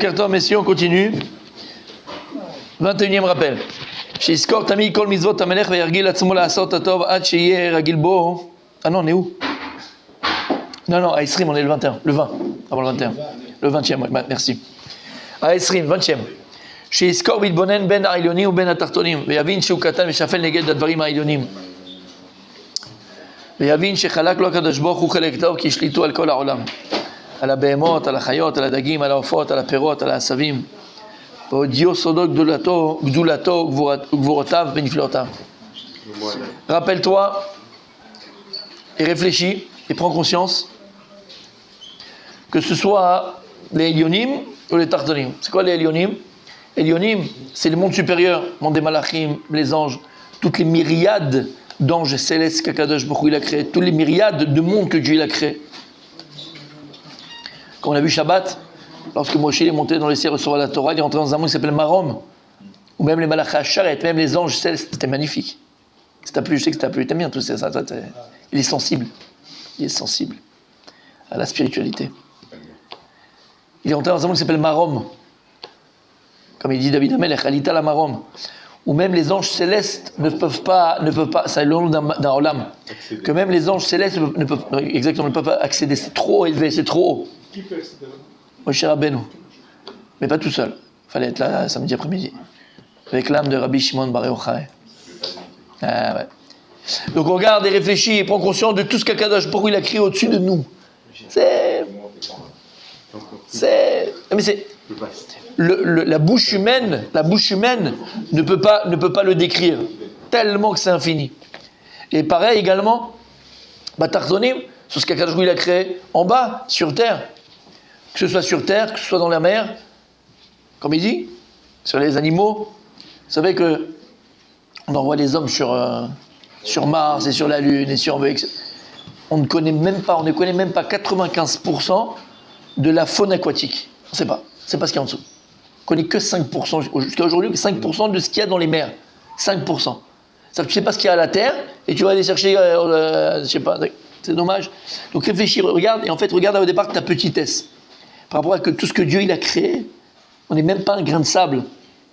Carton, messieurs, on continue. 21e rappel. שיזכור תמיד כל מצוות המלך וירגיל עצמו לעשות הטוב עד שיהיה רגיל בו. Ah non, on est où? Non, à Esrim, on est le 21. Le 20, avant le 21. Le 20e, ouais, merci. À Esrim, 20e. שיזכור ויתבונן בין העליונים ובין התחתונים ויבין שהוא קטן ושפל נגד הדברים העליונים ויבין שחלק לו הקדוש ברוך הוא חלק טוב כי השליטו על כל העולם, על הבהמות, על החיות, על הדגים, על העופות, על הפירות, על העשבים, והודיעו סודו גדולתו וגבורותיו ונפלאותיו. Rappelle-toi et réfléchis et prends conscience que ce soit les Elionim ou les Tartonim. C'est quoi les Elionim? Elionim, c'est le monde supérieur, le monde des Malachim, les anges, toutes les myriades d'anges célestes qu'Akadosh Baruch Hu il a créé, toutes les myriades de mondes que Dieu il a créé. Comme on a vu Shabbat, lorsque Moshe est monté dans les cieux recevoir la Torah, il est rentré dans un monde qui s'appelle Marom, ou même les Malachim Asharet, même les anges célestes, c'était magnifique. Si t'as plu, je sais que t'as plu, t'aimes bien tout ça, il est sensible à la spiritualité. Il est rentré dans un monde qui s'appelle Marom, comme il dit David Amelech, Alita la Marom, où même les anges célestes ne peuvent pas, c'est le nom d'un olam, que même les anges célestes ne peuvent pas accéder, c'est trop élevé, c'est trop haut. Qui peut accéder là? Moshe Rabbeinu, mais pas tout seul, il fallait être là samedi après-midi, avec l'âme de Rabbi Shimon Bar Yochai. Ah ouais. Donc on regarde et réfléchit et prend conscience de tout ce qu'Akadosh Baruch Hu il a créé au-dessus de nous. La bouche humaine ne peut pas le décrire, tellement que c'est infini. Et pareil également, Tartonim, sur ce qu'Akadosh Baruch Hu il a créé en bas, sur terre, que ce soit sur terre, que ce soit dans la mer, comme il dit, sur les animaux. Vous savez que on envoie les hommes sur Mars et sur la Lune et on ne connaît même pas 95% de la faune aquatique. On ne sait pas. C'est pas ce qu'il y a en dessous. On connaît que 5%, jusqu'à aujourd'hui, 5% de ce qu'il y a dans les mers. 5%. Ça, tu sais pas ce qu'il y a à la terre et tu vas aller chercher, je sais pas, c'est dommage. Donc réfléchis, regarde, et en fait, regarde au départ ta petitesse. Par rapport à tout ce que Dieu il a créé, on n'est même pas un grain de sable.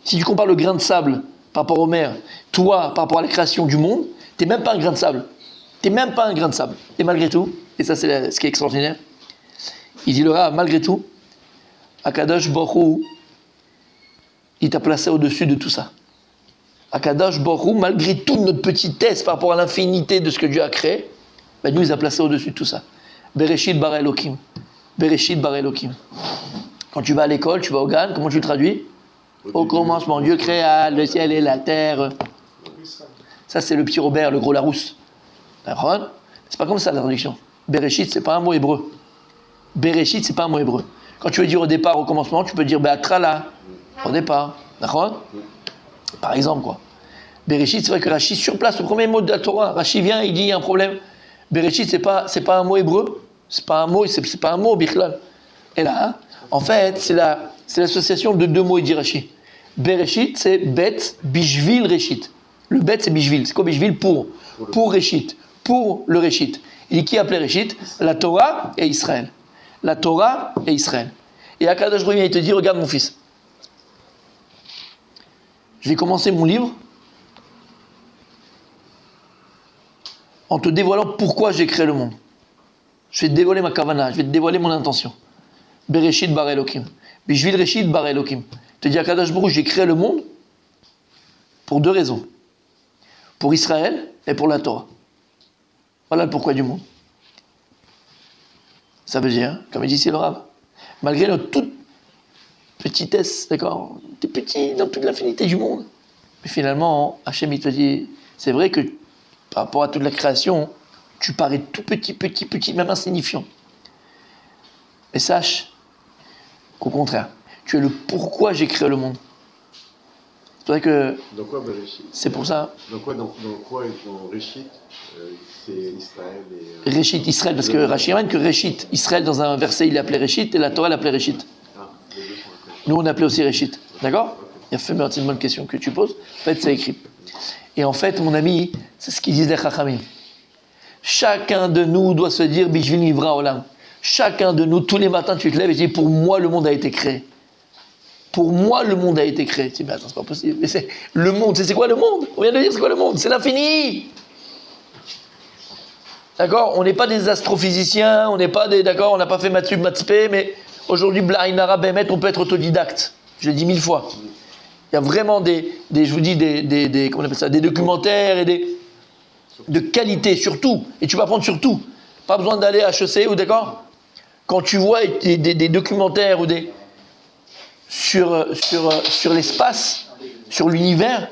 Si tu compares le grain de sable par rapport aux mers, toi, par rapport à la création du monde, tu n'es même pas un grain de sable. Et malgré tout, et ça c'est ce qui est extraordinaire, il dit le Rav, malgré tout, Akadosh Baruch Hu, il t'a placé au-dessus de tout ça. Akadosh Baruch Hu, malgré toute notre petitesse par rapport à l'infinité de ce que Dieu a créé, ben nous, il a placé au-dessus de tout ça. Bereshit bara Elokim. Bereshit bara Elokim. Quand tu vas à l'école, tu vas au GAN, comment tu le traduis? Au commencement, Dieu créa le ciel et la terre. Ça, c'est le petit Robert, le gros Larousse. D'accord? C'est pas comme ça la traduction. Bereshit, c'est pas un mot hébreu. Bereshit, c'est pas un mot hébreu. Quand tu veux dire au départ, au commencement, tu peux dire Be'atrala, au départ. D'accord? Par exemple, quoi. Bereshit, c'est vrai que Rashi, sur place, le premier mot de la Torah, Rashi vient, il dit il y a un problème. Bereshit, c'est pas un mot hébreu. C'est pas un mot, Bichlal. Et là, en fait, c'est l'association de deux mots, il dit Rashi. Bereshit, c'est Bet, Bishvil, Reshit. Le Bet, c'est Bishvil. C'est quoi Bishvil? Pour Reshit. Pour le Reshit. Il dit qui appelait Reshit? La Torah et Israël. La Torah et Israël. Et Akadosh Baruch Hu, il te dit, regarde mon fils. Je vais commencer mon livre en te dévoilant pourquoi j'ai créé le monde. Je vais te dévoiler ma kavana, je vais te dévoiler mon intention. Bereshit bara Elokim. Bishvil Reshit bara Elokim. Il te dit Akadosh Baruch Hu, j'ai créé le monde pour deux raisons. Pour Israël et pour la Torah. Voilà le pourquoi du monde. Ça veut dire, comme il dit ici le Rav, malgré notre toute petitesse, d'accord, t'es petit dans toute l'infinité du monde. Mais finalement, Hachem il te dit, c'est vrai que par rapport à toute la création, tu parais tout petit, même insignifiant. Mais sache qu'au contraire, tu es le pourquoi j'ai créé le monde. C'est vrai que dans quoi, Bereshit? C'est pour ça. Dans quoi dans Reshit, c'est Israël et... Reshit, Israël, parce que Rashi ramène que Reshit, Israël dans un verset il l'appelait Reshit et la Torah l'appelait Reshit. Nous on appelait aussi Reshit, d'accord? Il a fait une bonne question que tu poses. En fait c'est écrit. Et en fait mon ami, c'est ce qu'ils disent les Chachamim. Chacun de nous doit se dire Bishvil Nivra Olam. Chacun de nous, tous les matins tu te lèves et tu dis pour moi le monde a été créé. Pour moi, le monde a été créé. Tu dis, mais attends, c'est pas possible. Mais c'est le monde, c'est quoi le monde? On vient de dire, c'est quoi le monde? C'est l'infini. D'accord? On n'est pas des astrophysiciens, on n'est pas des. D'accord? On n'a pas fait Mathsub, Mathspé, mais aujourd'hui, Blainara, Bémet, on peut être autodidacte. Je l'ai dit 1000 fois. Il y a vraiment je vous dis, comment on appelle ça, des documentaires et de qualité, surtout. Et tu vas apprendre sur tout. Pas besoin d'aller à HEC, ou d'accord? Quand tu vois des documentaires ou sur l'espace, sur l'univers,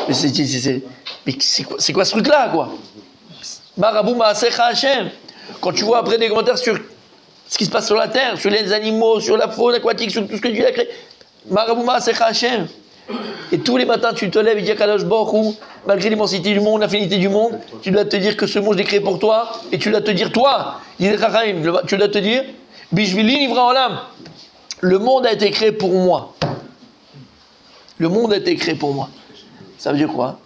mais c'est quoi ce truc-là, quoi? Marabou Maasecha Hashem. Quand tu vois après des commentaires sur ce qui se passe sur la terre, sur les animaux, sur la faune aquatique, sur tout ce que Dieu a créé, Marabou Maasecha Hashem. Et tous les matins, tu te lèves et dis à Kadosh Baruch Hu, malgré l'immensité du monde, l'infinité du monde, tu dois te dire que ce monde est créé pour toi, et tu dois te dire, toi, tu dois te dire, Bishvili Nivra Olam, le monde a été créé pour moi. Le monde a été créé pour moi. Ça veut dire quoi?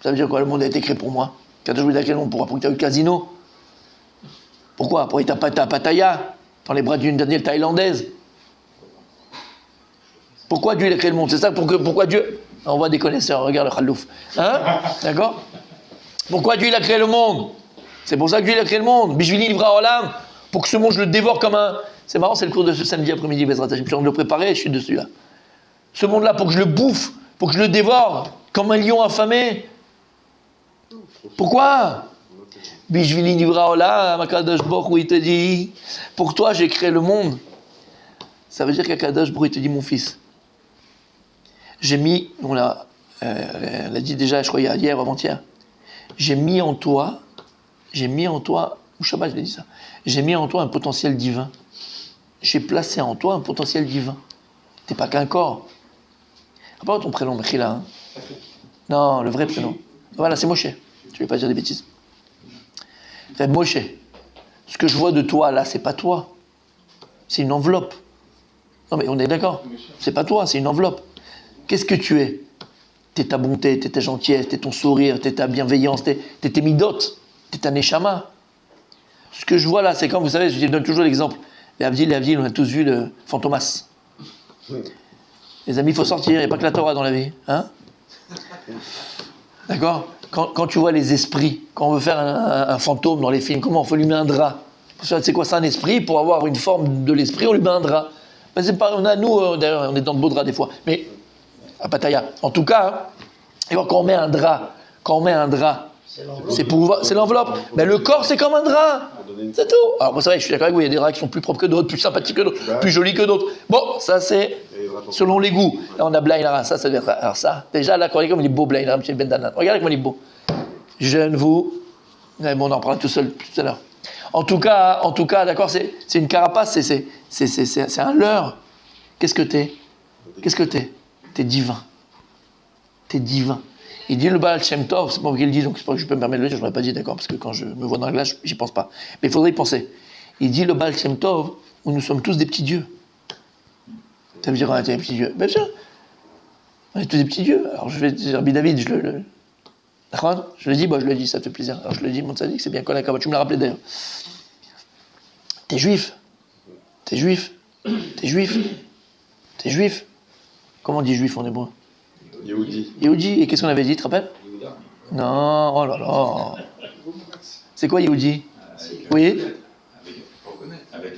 Ça veut dire quoi, le monde a été créé pour moi? Kadosh Baruch Hu, pourquoi? Pour que tu aies eu le casino? Pourquoi? Pour que tu aies ta Pattaya dans les bras d'une Danielle thaïlandaise? Pourquoi Dieu il a créé le monde? C'est ça, pourquoi Dieu... On voit des connaisseurs, regarde le Khalouf. Hein? D'accord? Pourquoi Dieu il a créé le monde? C'est pour ça que Dieu il a créé le monde. Bishvili Nivra Olam, pour que ce monde je le dévore comme un... C'est marrant, c'est le cours de ce samedi après-midi, Bezrat Hashem. Je suis en train de le préparer, je suis dessus là. Ce monde-là, pour que je le bouffe, pour que je le dévore, comme un lion affamé. Pourquoi? Bishvili Nivra Olam, Akadosh Baruch Hu, il te dit, pour toi j'ai créé le monde. Ça veut dire qu'Akadosh Baruch Hu, il te dit, mon fils, j'ai mis, on l'a dit déjà, je crois hier ou avant-hier, j'ai mis en toi, ou Shabbat je l'ai dit ça, j'ai mis en toi un potentiel divin. J'ai placé en toi un potentiel divin. T'es pas qu'un corps. Pas ton prénom, Mechila, hein? Non, le vrai prénom. Voilà, c'est Moshe. Je vais pas dire des bêtises. C'est Moshe. Ce que je vois de toi là, c'est pas toi. C'est une enveloppe. Non mais on est d'accord. C'est pas toi, c'est une enveloppe. Qu'est-ce que tu es? T'es ta bonté, t'es ta gentillesse, t'es ton sourire, t'es ta bienveillance, t'es tes midotes, t'es ta neshama. Ce que je vois là, c'est comme, vous savez, je donne toujours l'exemple. Les Avdil, on a tous vu le Fantomas. Les amis, il faut sortir, il n'y a pas que la Torah dans la vie. Hein? D'accord? Quand tu vois les esprits, quand on veut faire un fantôme dans les films, comment on fait lui mettre un drap? C'est quoi, c'est un esprit? Pour avoir une forme de l'esprit, on lui met un drap. Ben, c'est pas, nous, d'ailleurs, on est dans de beaux draps des fois. Mais à Pattaya. En tout cas, quand on met un drap, c'est l'enveloppe. Mais le corps, c'est comme un drap. C'est tout. Alors, vous savez, je suis d'accord avec vous, il y a des draps qui sont plus propres que d'autres, plus sympathiques que d'autres, plus jolis que d'autres. Bon, ça, c'est selon les goûts. Là, on a Blainara, ça doit être. Alors, ça, déjà, là, regardez comme il est beau, Blainara, M. Bendanan. Regardez comme il est beau. Jeune, vous. Mais bon, on en parlera tout seul tout à l'heure. En tout cas, d'accord, c'est une carapace, c'est un leurre. Qu'est-ce que t'es? T'es divin. T'es divin. Il dit le Baal Shem Tov, c'est pas moi qui le dis, donc c'est pas que je peux me permettre de le dire, je ne l'aurais pas dit, d'accord, parce que quand je me vois dans la glace, j'y pense pas. Mais il faudrait y penser. Il dit le Baal Shem Tov, où nous sommes tous des petits dieux. Ça veut dire, on est des petits dieux. Bien sûr. On est tous des petits dieux. Alors je vais dire, David, je le dis, ça te fait plaisir. Alors je le dis, mon tzaddik, c'est bien qu'on a tu me l'as rappelé d'ailleurs. T'es juif. Comment on dit juif en hébreu? Yehudi. Et qu'est-ce qu'on avait dit, tu te rappelles? Non, oh là là. C'est quoi Yehudi? Oui. Avec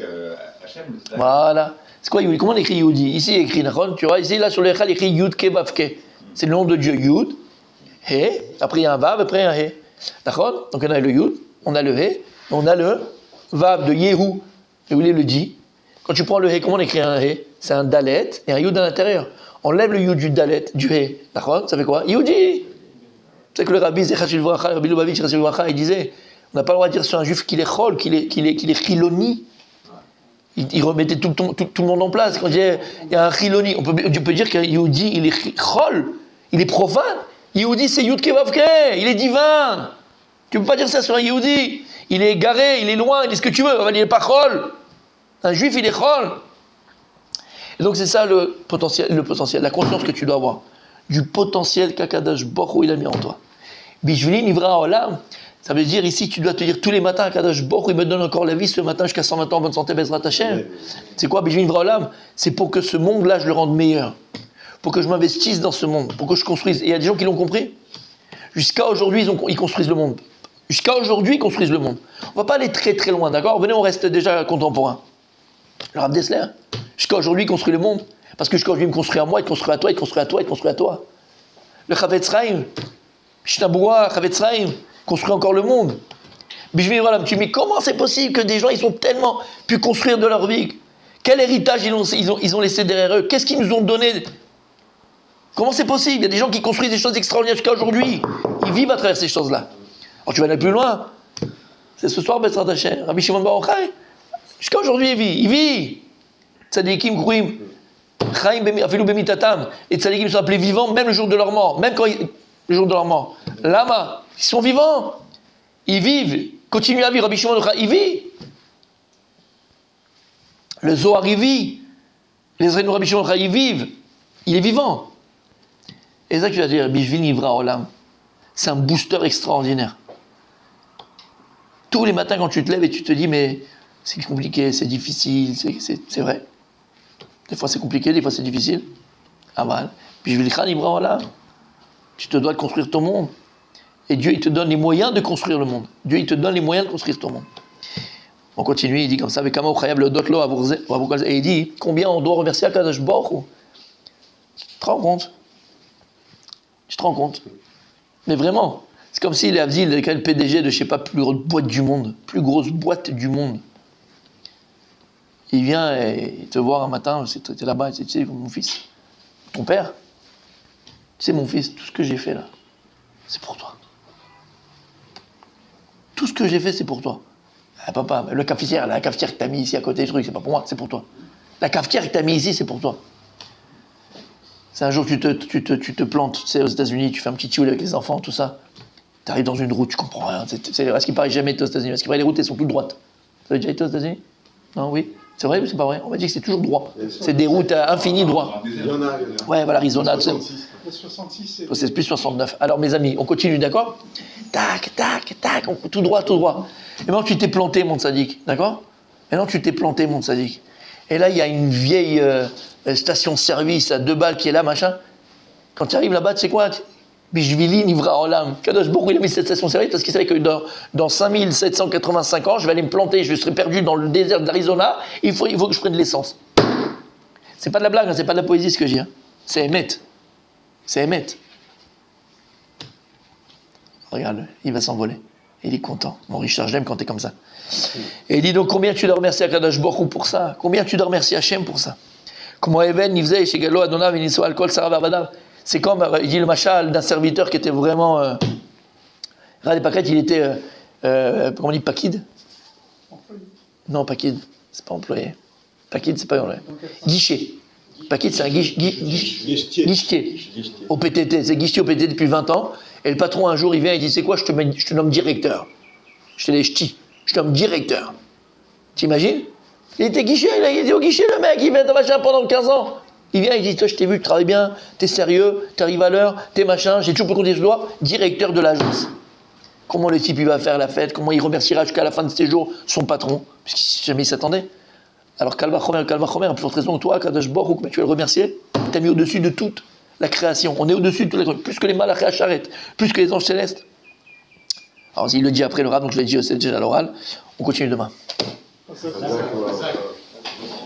Hachem. Voilà. C'est quoi Yehudi? Comment on écrit Yehudi? Ici, il écrit Nachon, tu vois. Ici, là, sur l'échal, il écrit Yud Kevavke. C'est le nom de Dieu, Yud. He. Après, il y a un Vav, après, un He. D'accord? Donc, on a le Yud, on a le He, on a le Vav de Yehu. Et vous voulez le dit. Quand tu prends le He, comment on écrit un He? C'est un Dalet et un Yud à l'intérieur. On lève le Yud du Dalet, du He. D'accord? Ça fait quoi? Yehudi. C'est que le Rabbi Zechachil Vracha, Rabbi Lubavitch Zechachil Vracha, il disait, on n'a pas le droit de dire sur un juif qu'il est chol, qu'il est chiloni. Il remettait tout le monde en place. Quand il y a un chiloni, on peut dire qu'un Yehudi, il est chol, il est profane. Yehudi, c'est Yud Kevavke, il est divin. Tu ne peux pas dire ça sur un Yehudi. Il est égaré, il est loin, il est ce que tu veux, il n'est pas chol. Un juif, il est chol. Et donc c'est ça le potentiel, la conscience que tu dois avoir. Du potentiel qu'Akadosh Baruch Hu il a mis en toi. Bishvili Nivra Olam, ça veut dire ici, tu dois te dire tous les matins, Akadosh Baruch Hu il me donne encore la vie ce matin jusqu'à 120 ans, bonne santé, Bezrat Hashem. C'est quoi Bishvili Nivra Olam? C'est pour que ce monde-là, je le rende meilleur. pour que je m'investisse dans ce monde, pour que je construise. Et il y a des gens qui l'ont compris. Jusqu'à aujourd'hui, ils construisent le monde. Jusqu'à aujourd'hui, ils construisent le monde. On ne va pas aller très très loin, d'accord? Venez, on reste déjà contemporain. Le Rav Dessler, jusqu'à aujourd'hui, il construit le monde. Parce que jusqu'à aujourd'hui, il me construit à moi, il te construit à toi, il te construit à toi, il te construit à toi. Le Chavetz Chaim, Shnaboua, Chavetz Chaim, construit encore le monde. Bishvil Olam, tu dis, mais comment c'est possible que des gens, ils ont tellement pu construire de leur vie? Quel héritage ils ont laissé derrière eux? Qu'est-ce qu'ils nous ont donné? Comment c'est possible? Il y a des gens qui construisent des choses extraordinaires jusqu'à aujourd'hui. Ils vivent à travers ces choses-là. Alors tu vas aller plus loin. C'est ce soir, Bezrat Hashem. Rabbi Shimon Bar Yochai, jusqu'à aujourd'hui, il vit. Tzadikim Kouim, Chaim Afilou Bemitatam. Les tzadikim sont appelés vivants même le jour de leur mort. Même le jour de leur mort. Lama, ils sont vivants. Ils vivent. Continuent à vivre. Rabbi Shimon Bar Yochai, il vit. Le Zohar, il vit. Les Zrénou Rabbi Shimon Bar Yochai, ils vivent. Il est vivant. Et c'est ça que tu vas dire, Bishvil Nivra Olam. C'est un booster extraordinaire. Tous les matins quand tu te lèves et tu te dis, mais c'est compliqué, c'est difficile, c'est vrai. Des fois c'est compliqué, des fois c'est difficile. Ah mal. Bishvil Nivra Olam. Tu te dois de construire ton monde. Et Dieu, il te donne les moyens de construire le monde. Dieu, il te donne les moyens de construire ton monde. On continue, il dit comme ça, avec Kama Ochayab le Dotlo et il dit, combien on doit remercier Akadosh Baruch Hu. Tu te rends compte? Tu te rends compte? Mais vraiment, c'est comme s'il est Avdil, le PDG de je sais pas, plus grosse boîte du monde, plus grosse boîte du monde. Il vient et te voir un matin, tu es là-bas, tu sais, mon fils, ton père, tu sais mon fils, tout ce que j'ai fait là, c'est pour toi. Tout ce que j'ai fait, c'est pour toi. Ah, papa, la cafetière que t'as mis ici à côté du truc, c'est pas pour moi, c'est pour toi. La cafetière que t'as mis ici, c'est pour toi. C'est un jour que tu te plantes, tu sais, aux États-Unis, tu fais un petit tioul avec les enfants, tout ça. Tu arrives dans une route, tu comprends rien. Est-ce qu'il paraît jamais été aux États-Unis? Est-ce qu'il paraît les routes, elles sont toutes droites? Vous avez déjà été aux États-Unis? Non, oui. C'est vrai ou c'est pas vrai? On m'a dit que c'est toujours droit. C'est des routes infinies droit. Il y en a. Ouais, voilà, l'Arizona, tu sais. 66. C'est plus 69. Alors, mes amis, on continue, d'accord? Tac, tac, tac, tout droit, tout droit. Et maintenant, tu t'es planté, mon tzaddik, d'accord? Maintenant, tu t'es planté, mon tzaddik. Et là, il y a une vieille station-service à 2 balles qui est là, machin. Quand tu arrives là-bas, tu sais quoi? Bishvili Nivra Olam. Kadosh Baruch Hu, il a mis cette station-service parce qu'il savait que dans 5785 ans, je vais aller me planter, je serai perdu dans le désert de l'Arizona, il faut que je prenne de l'essence. C'est pas de la blague, hein, c'est pas de la poésie ce que je dis. Hein. C'est Emet. C'est Emet. Regarde, il va s'envoler. Il est content. Mon Richard, je l'aime quand t'es comme ça. Et il dit donc combien tu dois remercier à Kadosh Baruch Hu pour ça? Combien tu dois remercier Hachem pour ça? Comment Even, Nivzei, Shegalo, Adonav, Veniso, Alcool, Sarah, Barbadav. C'est comme, il dit le machal d'un serviteur qui était vraiment. Rad Paquet, il était. Comment on dit, Pakid? Non, Pakid, c'est pas employé. Pakid, c'est pas employé. Guichet. Pakid, c'est un guichetier. Au PTT, c'est guichetier au PTT depuis 20 ans. Et le patron, un jour, il vient et il dit c'est quoi, je te nomme directeur. Je te les ch'tis. Je te nomme directeur. T'imagines? Il était guichet, il était au guichet, le mec, il vient de machin pendant 15 ans. Il vient, il dit, toi, je t'ai vu, tu travailles bien, t'es sérieux, t'arrives à l'heure, t'es machin, j'ai toujours pu compter sur toi, directeur de l'agence. Comment le type, il va faire la fête, comment il remerciera jusqu'à la fin de ses jours son patron, puisqu'il jamais il s'attendait. Alors, Kalva Chomer, a plus forte raison que toi, Kadosh Baruch Hu, tu vas le remercier, t'as mis au-dessus de toute la création. On est au-dessus de tous les trucs, plus que les malachés à charrette, plus que les anges célestes. Alors, il le dit après le rab, donc je l'ai dit déjà à l'oral, on continue demain.